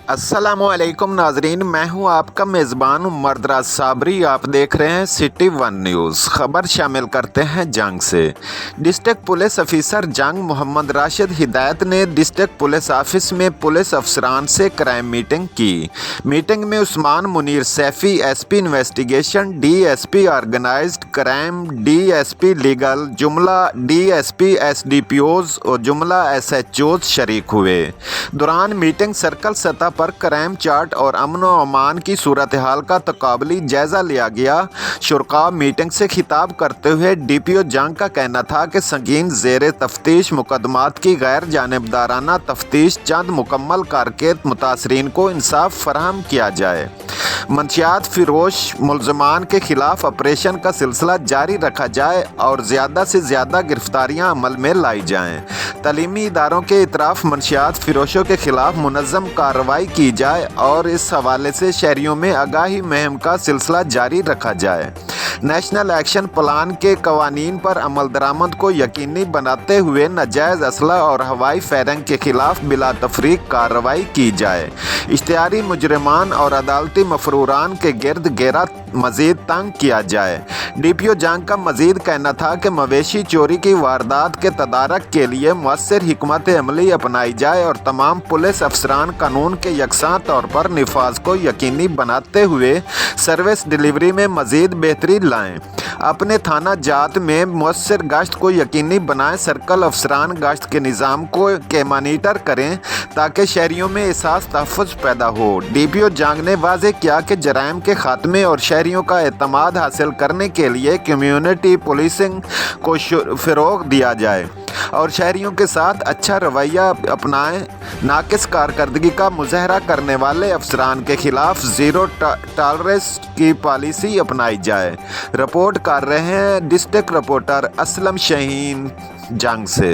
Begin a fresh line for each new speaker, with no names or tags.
अस्सलामुअलैकुम नाजरीन, मैं हूं आपका मेज़बान मर्दराज साबरी। आप देख रहे हैं सिटी वन न्यूज़। खबर शामिल करते हैं जंग से। डिस्ट्रिक्ट पुलिस ऑफिसर जंग मोहम्मद राशिद हिदायत ने डिस्ट्रिक्ट पुलिस ऑफिस में पुलिस अफसरान से क्राइम मीटिंग की। मीटिंग में Usman Munir Saifi, SP investigation, DSP organised crime, DSP legal, जुमला डीएसपी एसडीपीओज और जुमला एसएचओज शरीक हुए। दौरान मीटिंग सर्कल सतह पर क्राइम चार्ट और अमन व अमान की सूरत हाल का तकाबली जायज़ा लिया गया। शुरका मीटिंग से खिताब करते हुए डीपीओ जंग का कहना था कि संगीन ज़ेर तफ्तीश मुकदमात की गैर जानिबदाराना तफ्तीश चंद मुकम्मल करके मुतासरीन को इंसाफ फराहम किया जाए। मंशियात फिरोश मुलजमान के खिलाफ ऑपरेशन का सिलसिला जारी रखा जाए और ज़्यादा से ज़्यादा गिरफ्तारियाँ अमल में लाई जाएँ। तलीमी इदारों के इतराफ़ मंशियात फिरोशों के खिलाफ मुनज़्ज़म कार्रवाई की जाए और इस हवाले से शहरियों में आगाही मुहिम का सिलसिला जारी रखा जाए। नेशनल एक्शन प्लान के कवानीन पर अमल दरामद को यकीनी बनाते हुए नाजायज़ असला और हवाई फायरिंग के खिलाफ बिला तफरीक कार्रवाई की जाए। इश्तिहारी मुजरिमान और अदालती मफरूरान के गिर्द घेरा मज़ीद तंग किया जाए। डीपीओ जंग का मज़ीद कहना था कि मवेशी चोरी की वारदात के तदारक के लिए मुअस्सर हिकमत अमली अपनाई जाए और तमाम पुलिस अफसरान कानून के यकसां तौर पर निफाज को यकीनी बनाते हुए सर्विस डिलीवरी में मज़ीद बेहतरी लाएँ। अपने थाना जात में मुअस्सर गश्त को यकीनी बनाएं। सर्कल अफसरान गश्त के निज़ाम के मानीटर करें ताकि शहरियों में एहसास तहफ़्फ़ुज़ पैदा हो। डीपीओ जंग ने वाज़ेह किया कि जराइम के ख़ात्मे और शहरियों का एतमाद हासिल करने के लिए कम्यूनिटी पुलिसिंग को फ़रोग़ दिया जाए और शहरियों के साथ अच्छा रवैया अपनाएं। नाकिस कारकर्दगी का मुज़ाहरा करने वाले अफसरान के खिलाफ ज़ीरो टॉलरेंस की पॉलिसी अपनाई जाए। रिपोर्ट कर रहे हैं डिस्ट्रिक्ट रिपोर्टर असलम शाहीन जंग से।